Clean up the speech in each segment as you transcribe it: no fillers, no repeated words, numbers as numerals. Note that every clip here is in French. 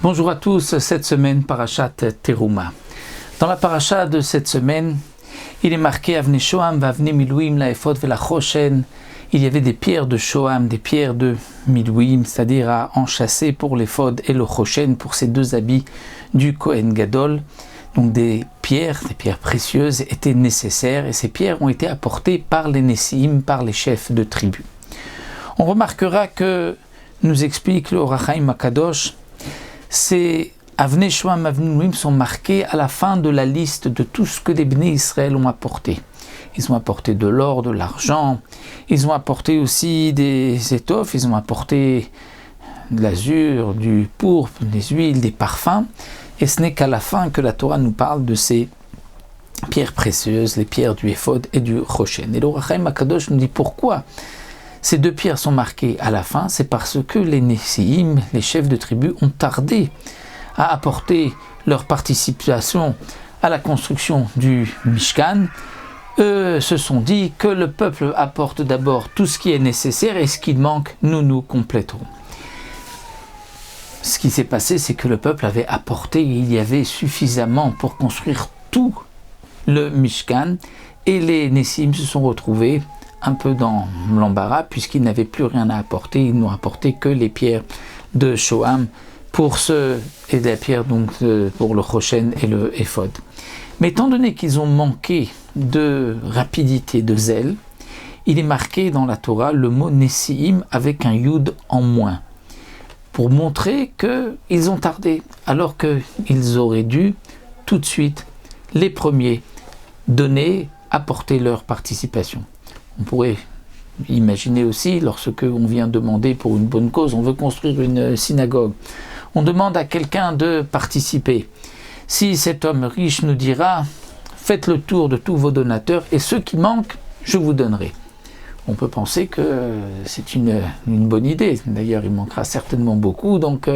Bonjour à tous, cette semaine, Parashat Teruma. Dans la paracha de cette semaine, il est marqué Avnei Shoham, Vavnei Miluim, la Ephod ve la Choshen. Il y avait des pierres de Shoham, des pierres de Miluim, c'est-à-dire à enchâsser pour l'Ephod et le Choshen, pour ces deux habits du Kohen Gadol. Donc des pierres précieuses étaient nécessaires et ces pierres ont été apportées par les Nessiim, par les chefs de tribu. On remarquera que, nous explique le Or HaChaim Akadosh, ces Avnei Shoham, Avnei Miluim sont marqués à la fin de la liste de tout ce que les Bnei Israël ont apporté. Ils ont apporté de l'or, de l'argent, ils ont apporté aussi des étoffes, ils ont apporté de l'azur, du pourpre, des huiles, des parfums. Et ce n'est qu'à la fin que la Torah nous parle de ces pierres précieuses, les pierres du Ephod et du Choshen. Et le Or HaChaim Akadosh nous dit pourquoi ces deux pierres sont marquées à la fin. C'est parce que les Nessiim, les chefs de tribu, ont tardé à apporter leur participation à la construction du Mishkan. Eux se sont dit que le peuple apporte d'abord tout ce qui est nécessaire et ce qui manque, nous compléterons. Ce qui s'est passé, c'est que le peuple avait apporté, il y avait suffisamment pour construire tout le Mishkan, et les Nessiim se sont retrouvés un peu dans l'embarras, puisqu'ils n'avaient plus rien à apporter, ils n'ont apporté que les pierres de Shoham et la pierre donc pour le Choshen et le Ephod. Mais étant donné qu'ils ont manqué de rapidité, de zèle, il est marqué dans la Torah le mot Nessiim avec un yud en moins, pour montrer qu'ils ont tardé, alors qu'ils auraient dû tout de suite, les premiers, apporter leur participation. On pourrait imaginer aussi, lorsque on vient demander pour une bonne cause, on veut construire une synagogue, on demande à quelqu'un de participer. Si cet homme riche nous dira, faites le tour de tous vos donateurs et ceux qui manquent, je vous donnerai. On peut penser que c'est une bonne idée. D'ailleurs, il manquera certainement beaucoup. Donc,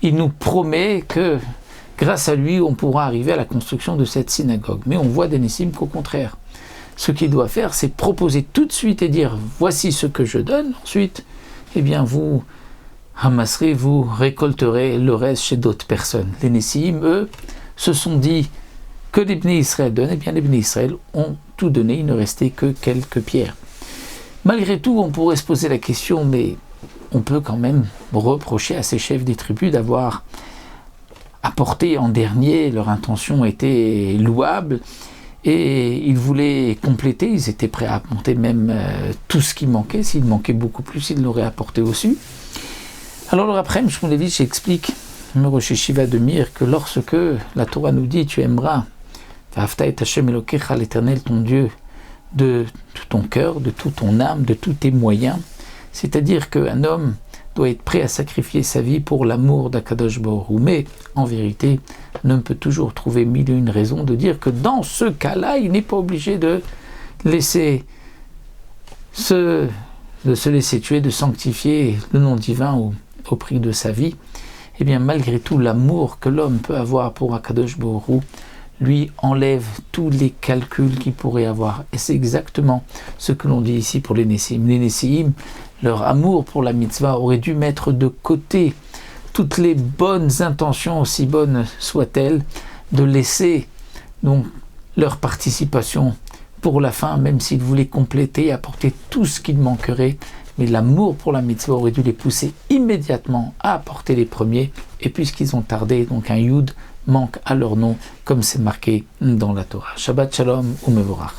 il nous promet que grâce à lui, on pourra arriver à la construction de cette synagogue. Mais on voit des Nessiim qu'au contraire. Ce qu'il doit faire, c'est proposer tout de suite et dire « voici ce que je donne ». Ensuite, eh bien, vous ramasserez, vous récolterez le reste chez d'autres personnes. Les Nessiim, eux, se sont dit que les Bnei Israël donnent. Eh bien, les Bnei Israël ont tout donné. Il ne restait que quelques pierres. Malgré tout, on pourrait se poser la question, mais on peut quand même reprocher à ces chefs des tribus d'avoir apporté en dernier. Leur intention était louable. Et ils voulaient compléter, ils étaient prêts à apporter même tout ce qui manquait. S'il manquait beaucoup plus, ils l'auraient apporté aussi. Alors le Rav Chaim Shmulevitch explique, le Rosh Yeshiva de Mir, que lorsque la Torah nous dit « tu aimeras V'ahavta et Hashem Elokecha, l'Éternel ton Dieu, de tout ton cœur, de toute ton âme, de tous tes moyens », c'est-à-dire qu'un homme doit être prêt à sacrifier sa vie pour l'amour d'Akadosh Baruch Hu. Mais en vérité, l'homme peut toujours trouver mille et une raisons de dire que dans ce cas-là, il n'est pas obligé de se laisser tuer, de sanctifier le nom divin au prix de sa vie. Eh bien, malgré tout, l'amour que l'homme peut avoir pour Akadosh Baruch Hu lui enlève tous les calculs qu'il pourrait avoir. Et c'est exactement ce que l'on dit ici pour les Nessiim. Les Nessiim, leur amour pour la mitzvah aurait dû mettre de côté toutes les bonnes intentions, aussi bonnes soient-elles, de laisser donc leur participation pour la fin, même s'ils voulaient compléter, apporter tout ce qu'il manquerait. Mais l'amour pour la mitzvah aurait dû les pousser immédiatement à apporter les premiers. Et puisqu'ils ont tardé, donc un yud manque à leur nom, comme c'est marqué dans la Torah. Shabbat Shalom ou Mevorach.